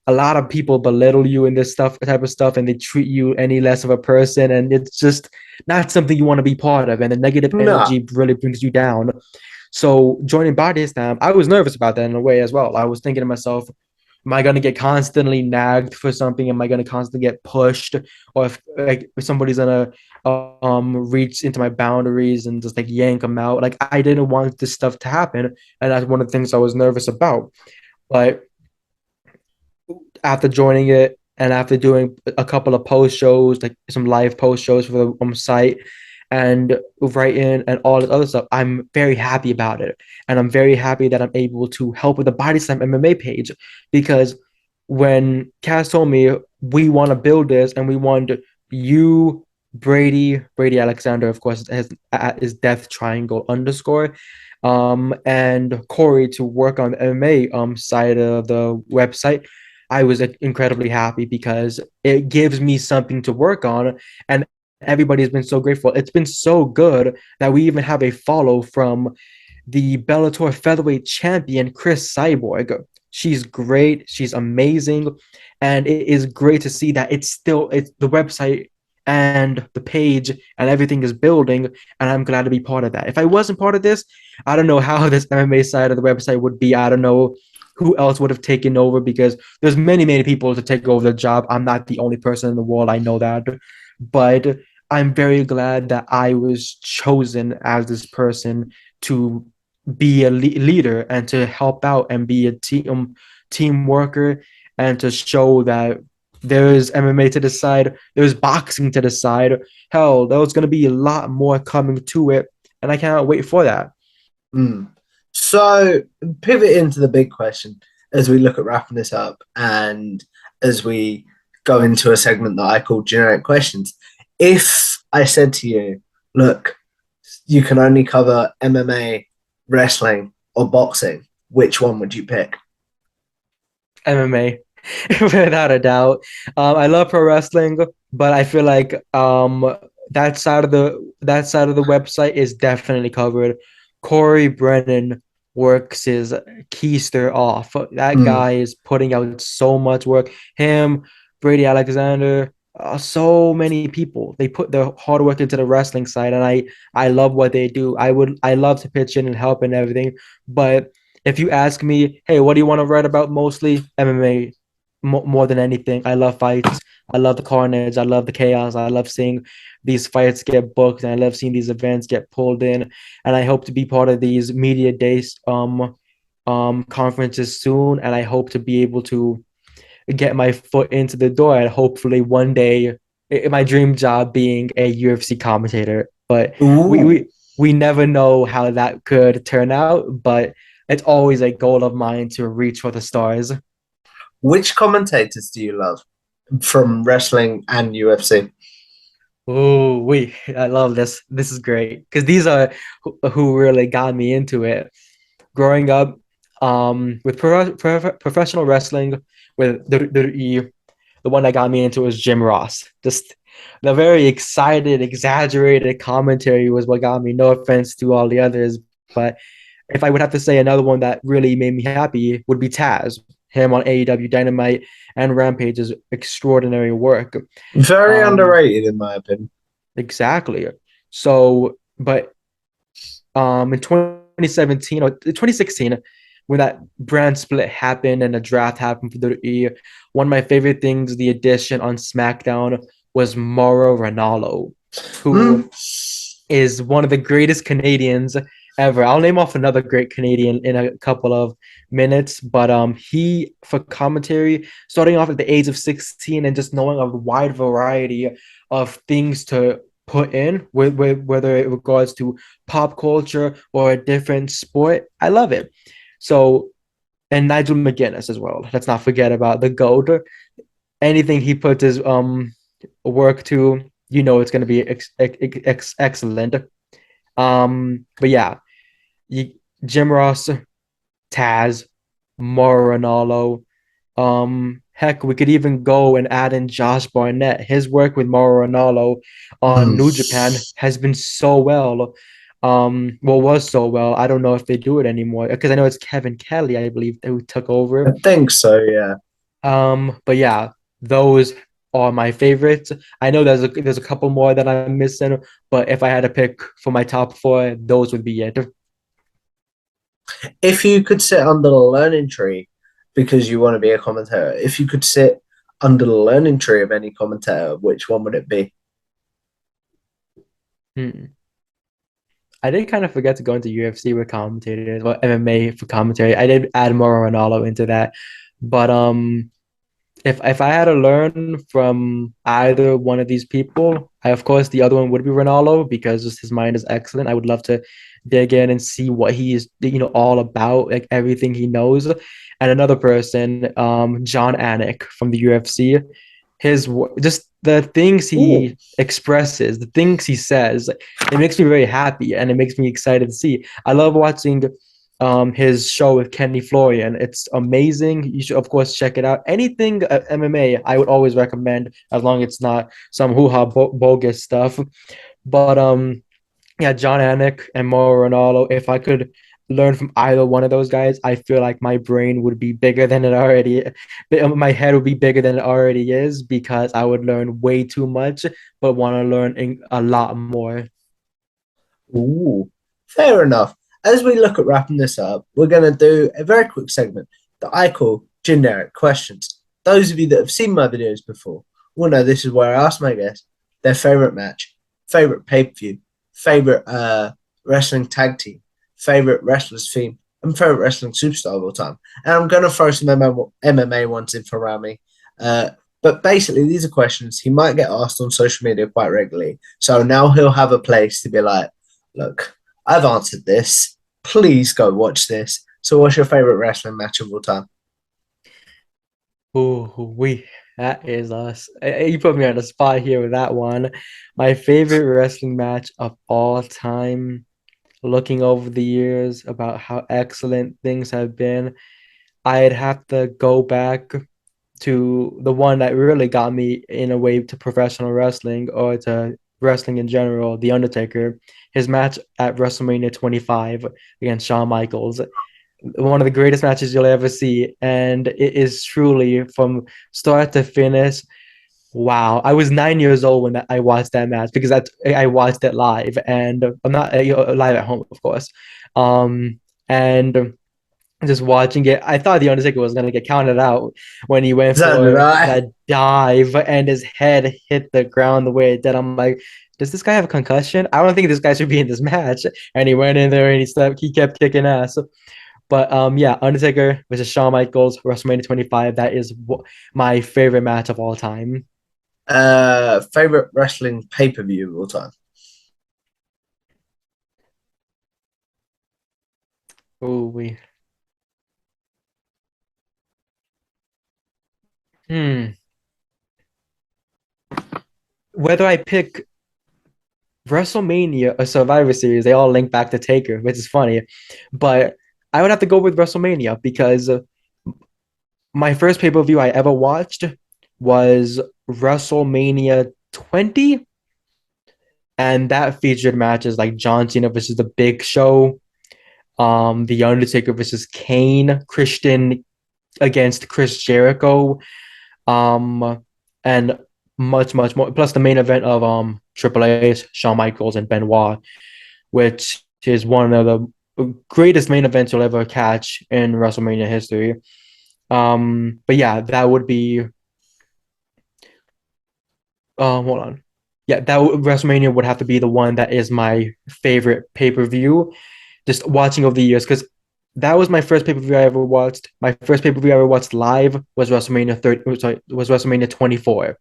a lot of people belittle you in this stuff type of stuff, and they treat you any less of a person, and it's just not something you want to be part of, and the negative No. energy really brings you down. So joining Body Slam, I was nervous about that in a way as well. I was thinking to myself, am I going to get constantly nagged for something? Am I going to constantly get pushed? Or if somebody's going to reach into my boundaries and just like yank them out? Like, I didn't want this stuff to happen. And that's one of the things I was nervous about. But after joining it and after doing a couple of post shows, like some live post shows for the site and writing and all this other stuff, I'm very happy about it. And I'm very happy that I'm able to help with the Body Slam MMA page, because when Cass told me we want to build this and we want you, Brady Alexander, of course, is Death Triangle underscore, and Corey to work on the MMA side of the website, I was incredibly happy because it gives me something to work on. And everybody's been so grateful. It's been so good that we even have a follow from the Bellator featherweight champion, Chris Cyborg. She's great. She's amazing. And it is great to see that it's the website and the page and everything is building. And I'm glad to be part of that. If I wasn't part of this, I don't know how this MMA side of the website would be. I don't know who else would have taken over, because there's many people to take over the job. I'm not the only person in the world. I know that. But I'm very glad that I was chosen as this person to be a leader and to help out and be a team worker, and to show that there's MMA to the side, there's boxing to the side. Hell, there's going to be a lot more coming to it, and I cannot wait for that. Mm. So, pivot into the big question as we look at wrapping this up and as we go into a segment that I call generic questions. If I said to you, look, you can only cover MMA, wrestling, or boxing, which one would you pick? MMA, without a doubt. I love pro wrestling, but I feel like that side of the website is definitely covered. Corey Brennan works his keister off. That Mm. guy is putting out so much work. Him, Brady Alexander, so many people. They put their hard work into the wrestling side, and I love what they do. I love to pitch in and help and everything, but if you ask me, hey, what do you want to write about mostly? MMA, more than anything. I love fights. I love the carnage. I love the chaos. I love seeing these fights get booked, and I love seeing these events get pulled in. And I hope to be part of these media days conferences soon. And I hope to be able to get my foot into the door, and hopefully one day my dream job being a UFC commentator. But we Ooh. we we never know how that could turn out, but it's always a goal of mine to reach for the stars. Which commentators do you love from wrestling and UFC? Oh, I love this. This is great because these are who really got me into it. Growing up, with professional wrestling, with the one that got me into was Jim Ross. Just the very excited, exaggerated commentary was what got me. No offense to all the others, but if I would have to say another one that really made me happy would be Taz. Him on AEW Dynamite and Rampage is extraordinary work. Very Um, underrated, in my opinion. exactly. So, but in 2017 or 2016, when that brand split happened and the draft happened for WWE, one of my favorite things, the addition on SmackDown, was Mauro Ranallo, who Mm. is one of the greatest Canadians ever. I'll name off another great Canadian in a couple of minutes, but he, for commentary, starting off at the age of 16 and just knowing a wide variety of things to put in, whether it regards to pop culture or a different sport, I love it. So, and Nigel McGuinness as well. Let's not forget about the GOAT. Anything he puts his work to, it's going to be excellent. But yeah, you, Jim Ross, Taz, Mauro. Heck, we could even go and add in Josh Barnett. His work with Mauro on Mm. New Japan has been so well. Was so well. I don't know if they do it anymore because I know it's Kevin Kelly, I believe, who took I over. think so, yeah. But yeah, those are my favorites. I know there's a couple more that I'm missing, but if I had to pick for my top four, those would be it. If you could sit under the learning tree because you want to be a commentator, if you could sit under the learning tree of any commentator, which one would it be? Hmm. I did kind of forget to go into UFC with commentators or MMA for commentary. I did add more Ronaldo into that, but if I had to learn from either one of these people, of course the other one would be Ronaldo because just his mind is excellent. I would love to dig in and see what he is, all about, like everything he knows. And another person, John Anik from the UFC, just the things Ooh, he expresses, the things he says, it makes me very happy and it makes me excited to see. I love watching his show with Kenny Florian. It's amazing. You should of course check it out. Anything MMA, I would always recommend as long as it's not some hoo-ha bogus stuff. But yeah, John Anik and Mauro Ronaldo. If I could learn from either one of those guys, I feel like my brain would be bigger than it already. My head would be bigger than it already is because I would learn way too much, but want to learn a lot more. ooh, fair enough. As we look at wrapping this up, we're going to do a very quick segment that I call generic questions. Those of you that have seen my videos before will know this is where I ask my guests their favorite match, favorite pay per view, favorite wrestling tag team, favorite wrestler's theme, and favorite wrestling superstar of all time. And I'm going to throw some MMA ones in for Rami. But basically, these are questions he might get asked on social media quite regularly. So now he'll have a place to be like, look, I've answered this. Please go watch this. So, what's your favorite wrestling match of all time? Ooh, that is us. You put me on the spot here with that one. My favorite wrestling match of all time, looking over the years about how excellent things have been, I'd have to go back to the one that really got me in a way to professional wrestling or to wrestling in general, The Undertaker. His match at WrestleMania 25 against Shawn Michaels, one of the greatest matches you'll ever see. And it is truly from start to finish. Wow, I was 9 years old when I watched that match because I watched it live, and I'm not live at home, of course. And just watching it, I thought the Undertaker was gonna get counted out when he went So did for I. that dive and his head hit the ground the way it did. I'm like, does this guy have a concussion? I don't think this guy should be in this match. And he went in there and he kept kicking ass. But yeah, Undertaker versus Shawn Michaels, WrestleMania 25. That is my favorite match of all time. Favorite wrestling pay per view of all time. Oh, we. Hmm. Whether I pick WrestleMania or Survivor Series, they all link back to Taker, which is funny. But I would have to go with WrestleMania because my first pay per view I ever watched was WrestleMania 20, and that featured matches like John Cena versus The Big Show, The Undertaker versus Kane, Christian against Chris Jericho, and much more. Plus the main event of Triple H, Shawn Michaels, and Benoit, which is one of the greatest main events you'll ever catch in WrestleMania history. But yeah, that would be hold on. Yeah, WrestleMania would have to be the one that is my favorite pay-per-view. Just watching over the years, because that was my first pay-per-view I ever watched. My first pay-per-view I ever watched live was WrestleMania 30, sorry, was WrestleMania 24.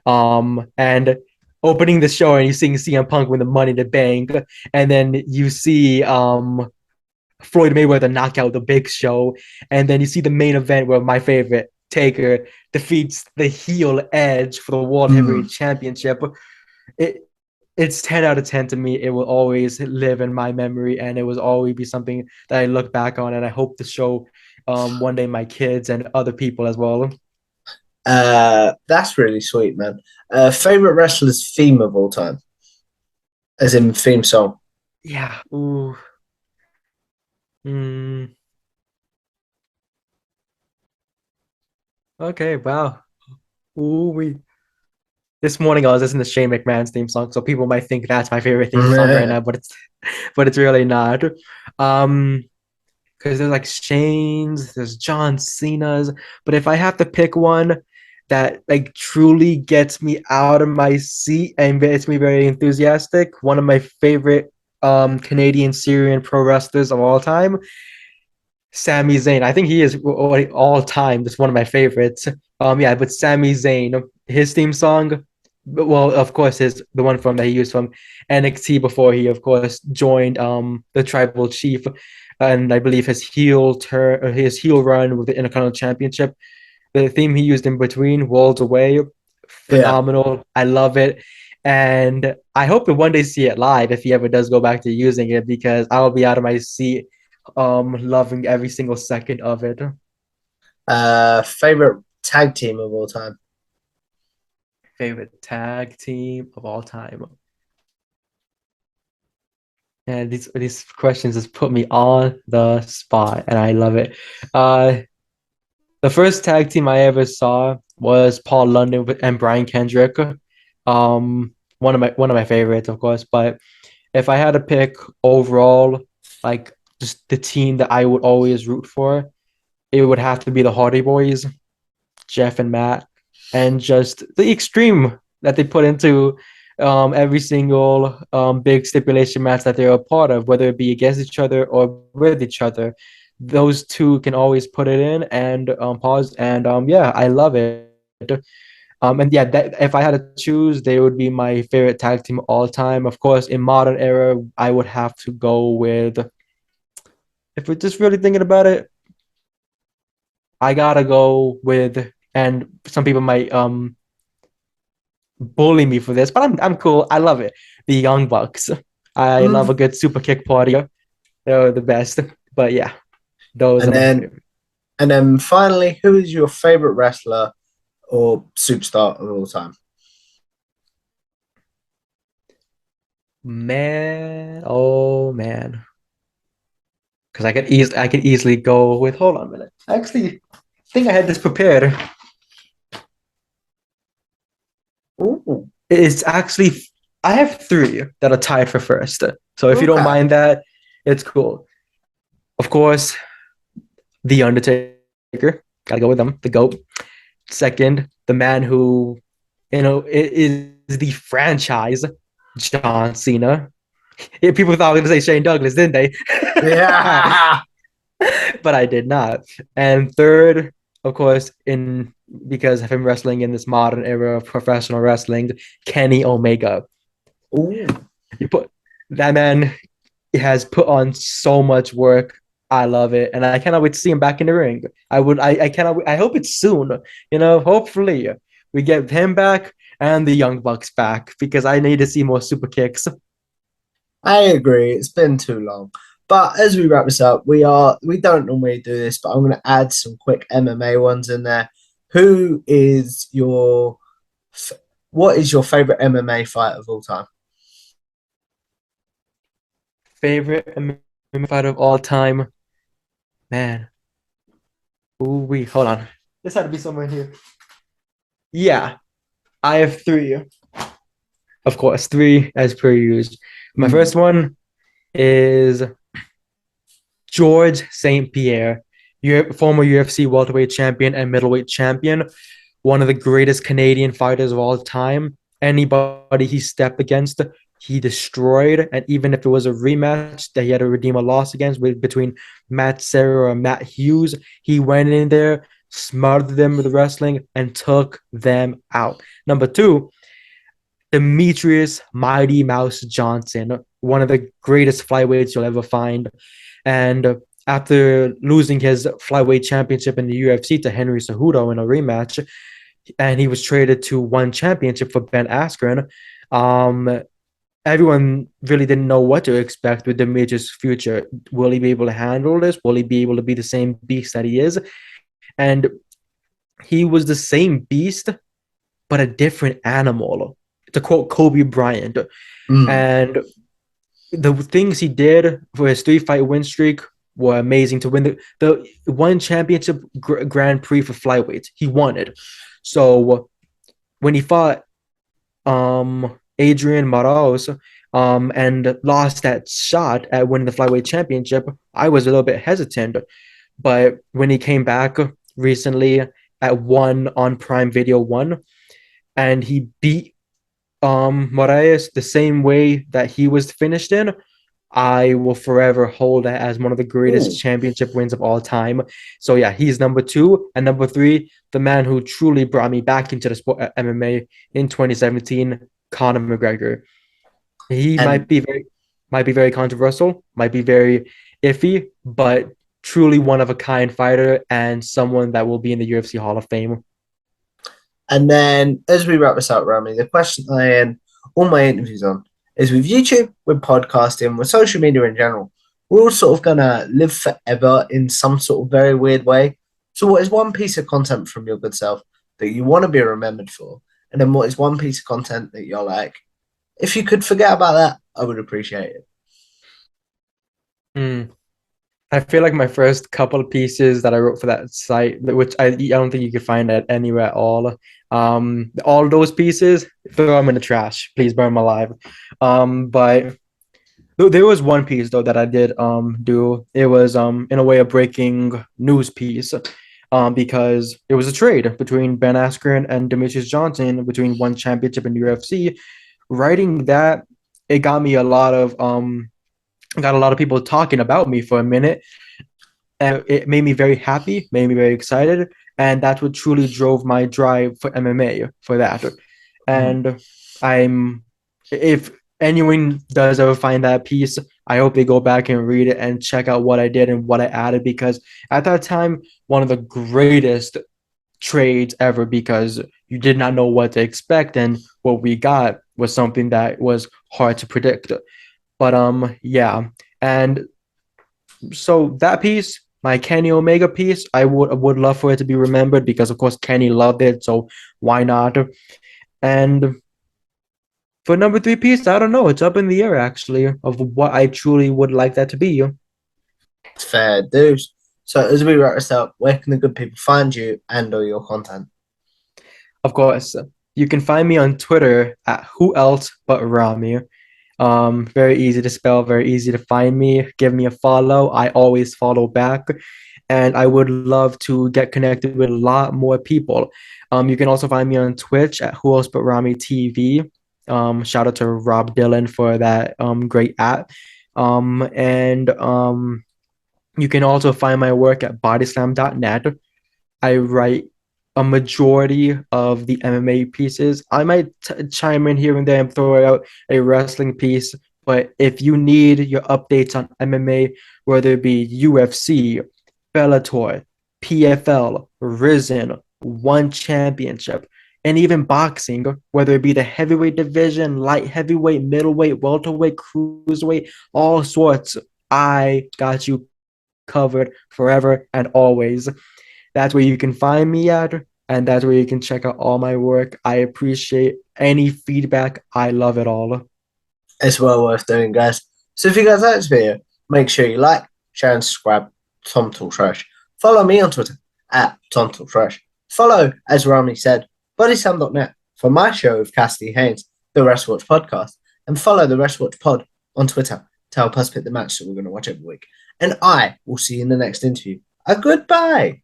And opening the show and you seeing CM Punk win the Money in the Bank, and then you see Floyd Mayweather knock out the Big Show, and then you see the main event where my favorite Taker defeats the heel Edge for the World Mm. Heavyweight Championship. It it's 10 out of 10 to me. It will always live in my memory, and it will always be something that I look back on, and I hope to show one day my kids and other people as well. That's really sweet, man. Favorite wrestler's theme of all time, as in theme song. Yeah. Ooh. Mm, okay. Wow. Ooh. This morning I was listening to Shane McMahon's theme song, so people might think that's my favorite theme song right now, but it's really not. Um, because there's like Shane's, there's John Cena's, but if I have to pick one that like truly gets me out of my seat and gets me very enthusiastic, one of my favorite Canadian Syrian pro wrestlers of all time, Sami Zayn. I think he is all time just one of my favorites. Yeah, but Sami Zayn, his theme song, well, of course, his the one from that he used from NXT before he, of course, joined the Tribal Chief, and I believe his heel run with the Intercontinental Championship. The theme he used in between, Worlds Away, Yeah. phenomenal. I love it. And I hope to one day see it live if he ever does go back to using it because I'll be out of my seat loving every single second of it. Favorite tag team of all time. Favorite tag team of all time. And these questions just put me on the spot and I love it. Uh the first tag team I ever saw was Paul London and Brian Kendrick. One of my favorites, of course. But if I had to pick overall, like just the team that I would always root for, it would have to be the Hardy Boys, Jeff and Matt, and just the extreme that they put into every single big stipulation match that they're a part of, whether it be against each other or with each other. Those two can always put it in and pause. And yeah, I love it. And yeah, if I had to choose, they would be my favorite tag team all time. Of course, in modern era, I would have to go with. If we're just really thinking about it, I gotta go with. And some people might bully me for this, but I'm cool. I love it. The Young Bucks. I love a Mm. good super kick party. They're the best. But yeah, those And are my then favorite. and then finally, who is your favorite wrestler or superstar of all time? Man, oh man. Because I could easily go with hold on a minute. I actually think I had this prepared. Ooh, It's actually I have three that are tied for first. So if you don't okay. mind that, it's cool. Of course, The Undertaker. Gotta go with them. The GOAT. Second, the man who, is the franchise, John Cena. Yeah, people thought I was gonna say Shane Douglas, didn't they? Yeah. But I did not. And third, of course, in because of him wrestling in this modern era of professional wrestling, Kenny Omega. Ooh. You put that man has put on so much work. I love it, and I cannot wait to see him back in the ring. I cannot. I hope it's soon. Hopefully we get him back and the Young Bucks back because I need to see more super kicks. I agree. It's been too long. But as we wrap this up, we don't normally do this, but I'm going to add some quick MMA ones in there. Who is your what is your favorite MMA fight of all time? Favorite MMA fighter of all time, man. Ooh, wait, hold on. This had to be somewhere in here. Yeah, I have three. Of course, three as per usual. My Mm. first one is George St. Pierre, former UFC welterweight champion and middleweight champion, one of the greatest Canadian fighters of all time. Anybody he stepped against, he destroyed. And even if it was a rematch that he had to redeem a loss against between Matt Serra or Matt Hughes, he went in there, smothered them with wrestling, and took them out. Number two, Demetrius Mighty Mouse Johnson, one of the greatest flyweights you'll ever find. And after losing his flyweight championship in the UFC to Henry Cejudo in a rematch, and he was traded to one championship for Ben Askren, everyone really didn't know what to expect with Demetrius' future. Will he be able to handle this? Will he be able to be the same beast that he is? And he was the same beast, but a different animal. To quote Kobe Bryant. Mm. And the things he did for his 3-fight win streak were amazing. To win the one championship Grand Prix for flyweight, he won it. So when he fought Adrian Maros and lost that shot at winning the flyweight championship, I was a little bit hesitant. But when he came back recently at one on Prime Video 1, and he beat Moraes the same way that he was finished in, I will forever hold that as one of the greatest championship wins of all time. So yeah, he's number 2. And number 3, the man who truly brought me back into the sport at MMA in 2017, Conor McGregor. He might be very controversial, might be very iffy, but truly one of a kind fighter and someone that will be in the UFC Hall of Fame. And then as we wrap this up, Rami, the question I end all my interviews on is with YouTube, with podcasting, with social media in general, we're all sort of going to live forever in some sort of very weird way. So what is one piece of content from your good self that you want to be remembered for? And then what is one piece of content that you're like, if you could forget about that, I would appreciate it. I feel like my first couple of pieces that I wrote for that site, which I don't think you could find it anywhere at all. All those pieces, throw them in the trash. Please burn them alive. But there was one piece though that I did do. It was in a way a breaking news piece. Because it was a trade between Ben Askren and Demetrius Johnson between one championship in UFC. Writing that, it got me a lot of people talking about me for a minute, and it made me very happy, made me very excited, and that's what truly drove my drive for MMA for that. And if anyone does ever find that piece, I hope they go back and read it and check out what I did and what I added, because at that time, one of the greatest trades ever, because you did not know what to expect, and what we got was something that was hard to predict. But yeah, and so that piece, my Kenny Omega piece, I would love for it to be remembered, because of course Kenny loved it, so why not? And for number 3 piece, I don't know, it's up in the air actually of what I truly would like that to be. Fair dues. So as we wrap this up, where can the good people find you and or your content? Of course, you can find me on Twitter at who else but Rami. Very easy to spell, very easy to find me. Give me a follow. I always follow back. And I would love to get connected with a lot more people. You can also find me on Twitch at Who Else But Rami TV. Shout out to Rob Dylan for that great app. And you can also find my work at bodyslam.net. I write a majority of the MMA pieces. I might chime in here and there and throw out a wrestling piece, but if you need your updates on MMA, whether it be UFC, Bellator, PFL, Risen, One Championship, and even boxing, whether it be the heavyweight division, light heavyweight, middleweight, welterweight, cruiserweight, all sorts, I got you covered forever and always. That's where you can find me at, and that's where you can check out all my work. I appreciate any feedback. I love it all. It's well worth doing, guys. So if you guys like this video, make sure you like, share, and subscribe. Tom Talk Trash. Follow me on Twitter at Tom Talk Trash. Follow, as Rami said, bodyslam.net for my show with Cassidy Haynes, the Rest Watch podcast, and follow the Rest Watch pod on Twitter to help us pick the match that we're going to watch every week. And I will see you in the next interview. A goodbye.